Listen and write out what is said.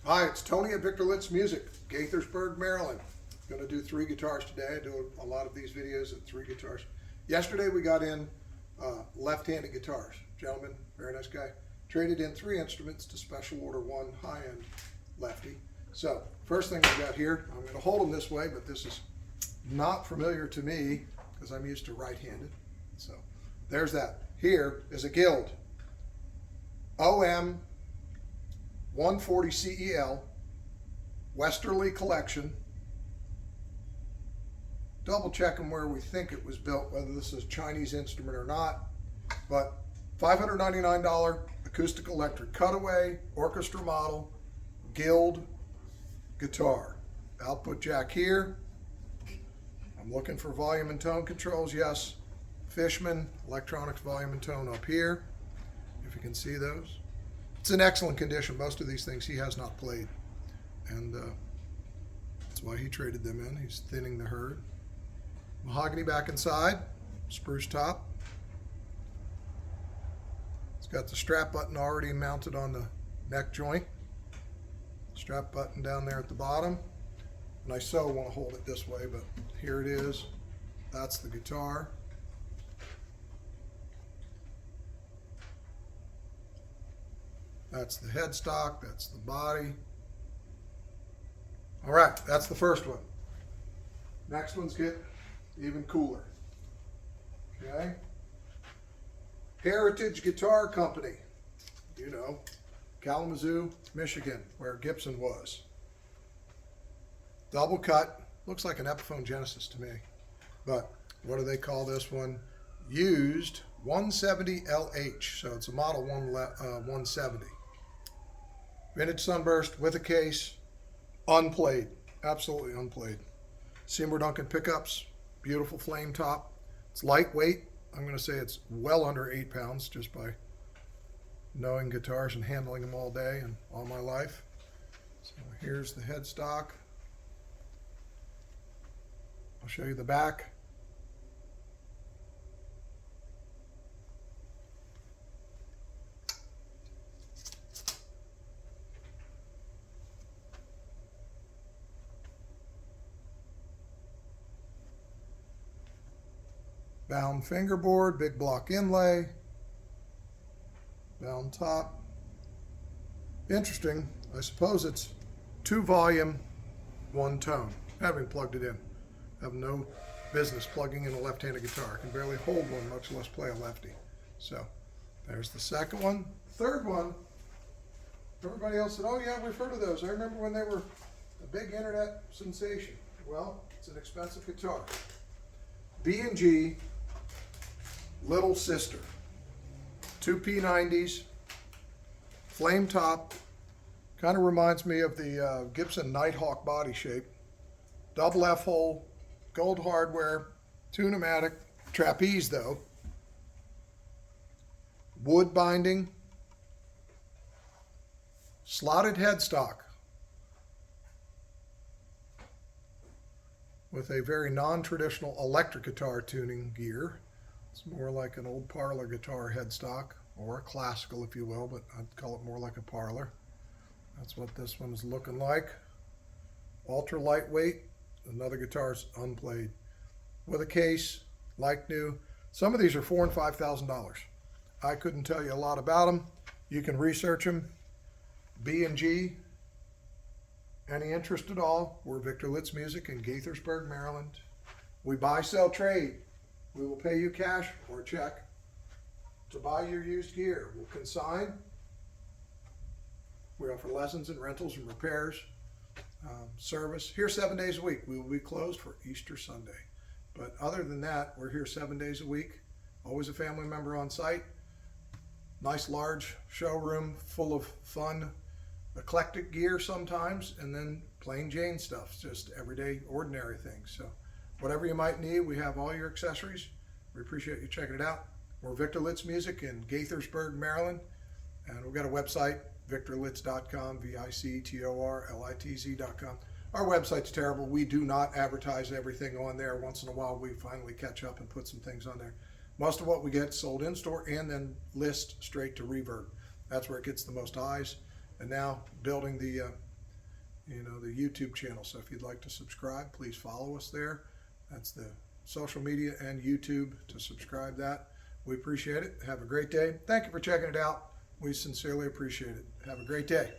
Hi, it's Tony at Victor Litz Music, Gaithersburg, Maryland. Going to do 3 guitars today. I do a lot of these videos at 3 guitars. Yesterday we got in left-handed guitars. Gentleman, very nice guy, traded in 3 instruments to special order 1 high-end Lefty. So first thing we got here, I'm going to hold them this way, but this is not familiar to me because I'm used to right-handed. So there's that. Here is a Guild OM 140 CEL Westerly collection. Double checking where we think it was built, whether this is a Chinese instrument or not, but $599 acoustic electric cutaway orchestra model Guild guitar. Output jack here. I'm looking for volume and tone controls. Yes, Fishman electronics volume and tone up here, if you can see those. It's in excellent condition. Most of these things he has not played, and that's why he traded them in. He's thinning the herd. Mahogany back and side, spruce top. It's got the strap button already mounted on the neck joint. Strap button down there at the bottom. And I so want to hold it this way, but here it is. That's the guitar. That's the headstock, that's the body. All right, that's the first one. Next ones get even cooler. Okay. Heritage Guitar Company. You know, Kalamazoo, Michigan, where Gibson was. Double cut. Looks like an Epiphone Genesis to me. But what do they call this one? Used 170 LH. So it's a model 170. Vintage Sunburst with a case. Unplayed. Absolutely unplayed. Seymour Duncan pickups. Beautiful flame top. It's lightweight. I'm going to say it's well under 8 pounds just by knowing guitars and handling them all day and all my life. So here's the headstock. I'll show you the back. Bound fingerboard, big block inlay, bound top. Interesting, I suppose it's 2 volume, 1 tone. Having plugged it in. I have no business plugging in a left-handed guitar. I can barely hold one, much less play a lefty. So there's the second one. Third one, everybody else said, oh yeah, we've heard of those. I remember when they were a big internet sensation. Well, it's an expensive guitar. B&G Little Sister, 2 P90s, flame top, kind of reminds me of the Gibson Nighthawk body shape, double F-hole, gold hardware, 2-pneumatic, trapeze though, wood binding, slotted headstock with a very non-traditional electric guitar tuning gear. It's more like an old parlor guitar headstock, or a classical if you will, but I'd call it more like a parlor. That's what this one is looking like. Ultra lightweight. Another guitar's unplayed. With a case, like new. Some of these are $4,000 and $5,000. I couldn't tell you a lot about them. You can research them. B&G. Any interest at all? We're Victor Litz Music in Gaithersburg, Maryland. We buy, sell, trade. We will pay you cash or a check to buy your used gear. We'll consign. We offer lessons and rentals and repairs, service. Here 7 days a week. We will be closed for Easter Sunday. But other than that, we're here 7 days a week. Always a family member on site. Nice large showroom full of fun, eclectic gear sometimes, and then plain Jane stuff, just everyday, ordinary things. So whatever you might need, we have all your accessories. We appreciate you checking it out. We're Victor Litz Music in Gaithersburg, Maryland, and we've got a website, victorlitz.com, VICTORLITZ.com. Our website's terrible. We do not advertise everything on there. Once in a while, we finally catch up and put some things on there. Most of what we get sold in store and then list straight to Reverb. That's where it gets the most eyes. And now building the the YouTube channel. So if you'd like to subscribe, please follow us there. That's the social media and YouTube to subscribe that. We appreciate it. Have a great day. Thank you for checking it out. We sincerely appreciate it. Have a great day.